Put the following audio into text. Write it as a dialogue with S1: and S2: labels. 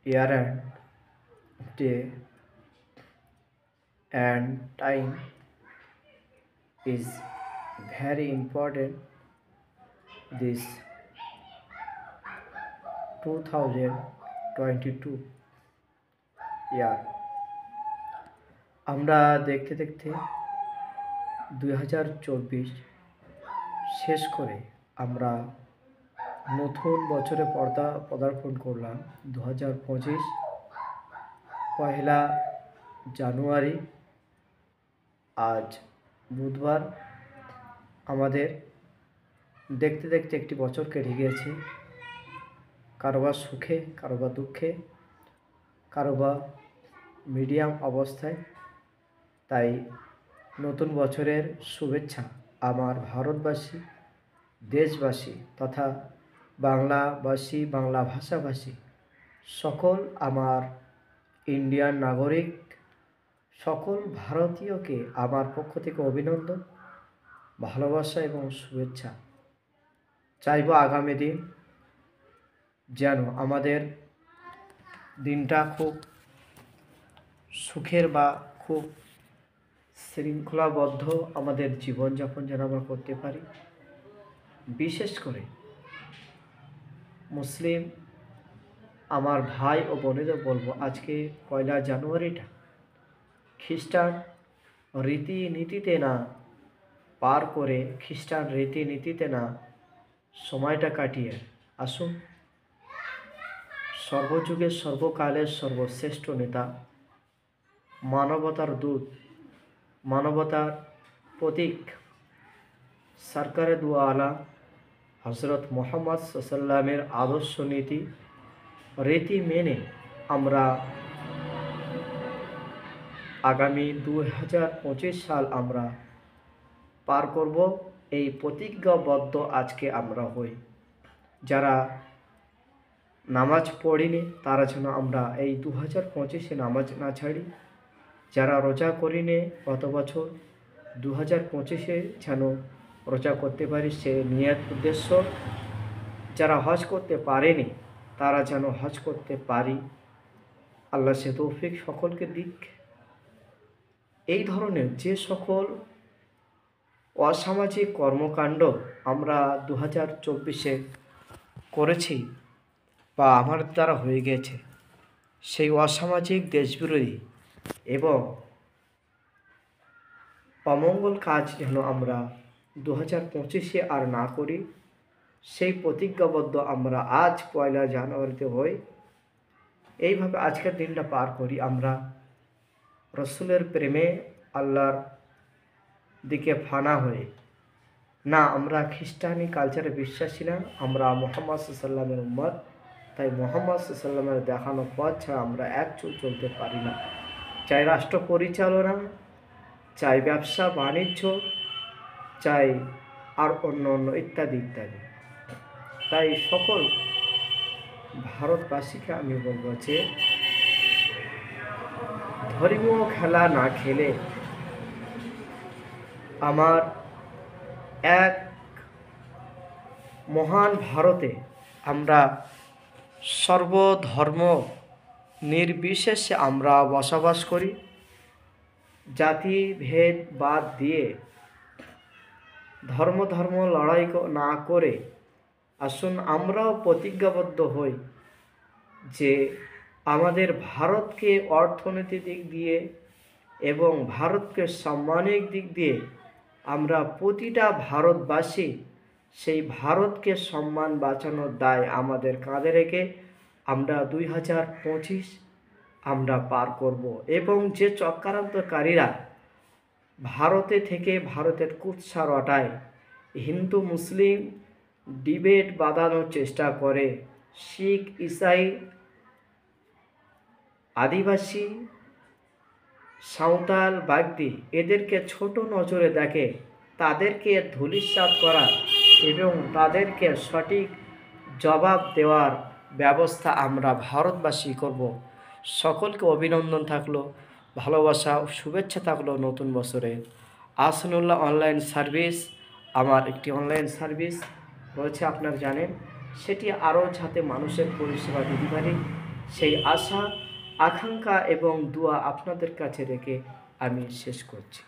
S1: year end day and time is very important this 2022 year। আমরা দেখতে দেখতে 2024 শেষ করে আমরা নতুন বছরে পদার্পণ করলাম 2025 পয়লা জানুয়ারি। আজ বুধবার। আমাদের দেখতে দেখতে একটি বছর কেটে গিয়েছে, কারোবার সুখে, কারোবার দুঃখে, কারোবার মিডিয়াম অবস্থায়। তাই নতুন বছরের শুভেচ্ছা আমার ভারতবাসী, দেশবাসী তথা বাংলাভাষী, বাংলা ভাষাভাষী সকল আমার ইন্ডিয়ান নাগরিক, সকল ভারতীয়কে আমার পক্ষ থেকে অভিনন্দন, ভালোবাসা এবং শুভেচ্ছা। চাইব আগামী দিন যেন আমাদের দিনটা খুব সুখের বা খুব শৃঙ্খলাবদ্ধ আমাদের জীবনযাপন যেন আমরা করতে পারি। বিশেষ করে মুসলিম আমার ভাই ও বোনেদের বলবো, আজকে পয়লা জানুয়ারিটা খ্রিস্টান রীতিনীতিতে না পার করে, খ্রিস্টান রীতিনীতিতে না সময়টা কাটিয়ে আসুন সর্বযুগের সর্বকালের সর্বশ্রেষ্ঠ নেতা, মানবতার দূত, মানবতার প্রতীক, সরকারে দু আলম হজরত মোহাম্মদ সাল্লামের আদর্শ নীতি রীতি মেনে আমরা আগামী 2025 সাল আমরা পার করব। এই প্রতিজ্ঞাবদ্ধ আজকে আমরা হই। যারা নামাজ পড়িনি তারা যেন আমরা এই 2025-এ নামাজ না ছাড়ি। যারা রোজা করিনি গত বছর 2025-এ যেন রোজা করতে পারি, সে নিয়ত উদ্দেশ্য। যারা হজ করতে পারেনি তারা যেন হজ করতে পারি, আল্লাহ সে তৌফিক সকলকে দিক। এই ধরনের যে সকল অসামাজিক কর্মকাণ্ড আমরা 2024-এ করেছি বা আমার দ্বারা হয়ে গেছে, সেই অসামাজিক, দেশবিরোধী এবং অমঙ্গল কাজ যেন আমরা 2025-এ আর না করি, সেই প্রতিজ্ঞাবদ্ধ আমরা আজ পয়লা জানুয়ারিতে হই। এইভাবে আজকের দিনটা পার করি আমরা রসুলের প্রেমে, আল্লাহর দিকে ফানা হয়ে। না, আমরা খ্রিস্টানি কালচারে বিশ্বাসী না, আমরা মোহাম্মদ সাল্লামের উম্মত। তাই মোহাম্মদ সাল্লামের দেখানো পথ ছাড়া আমরা এক চুল চলতে পারি না। চাই রাষ্ট্র পরিচালনা, চাই ব্যবসা বাণিজ্য, চাই আর অন্য অন্য ইত্যাদি ইত্যাদি। তাই সকল ভারতবাসীকে আমি বলবো যে ধর্মীয় খেলা না খেলে আমার এক মহান ভারতে আমরা সর্বধর্ম নির্বিশেষে আমরা বসবাস করি। জাতি ভেদ বাদ দিয়ে ধর্ম লড়াই না করে আসুন আমরাও প্রতিজ্ঞাবদ্ধ হই যে আমাদের ভারতকে অর্থনৈতিক দিক দিয়ে এবং ভারতকে সাম্মানিক দিক দিয়ে আমরা প্রতিটা ভারতবাসী সেই ভারতকে সম্মান বাঁচানোর দায় আমাদের কাঁধে রেখে আমরা 2025 আমরা পার করব। এবং যে চক্রান্তকারীরা ভারতে থেকে ভারতের কুৎসা রটায়, হিন্দু মুসলিম ডিবেট বাঁধানোর চেষ্টা করে, শিখ ইসাই আদিবাসী সাঁওতাল বাগদি এদেরকে ছোট নজরে দেখে, তাদেরকে ধূলিসাৎ করা এবং তাদেরকে সঠিক জবাব দেওয়ার ব্যবস্থা আমরা ভারতবাসী করব। সকলকে অভিনন্দন থাকলো, ভালোবাসা ও শুভেচ্ছা থাকলো নতুন বছরে। আসনুল্লাহ অনলাইন সার্ভিস আমার একটি অনলাইন সার্ভিস রয়েছে, আপনারা জানেন। সেটি আরও যাতে মানুষের পরিষেবা দিতে পারি সেই আশা, আকাঙ্ক্ষা এবং দোয়া আপনাদের কাছে রেখে আমি শেষ করছি।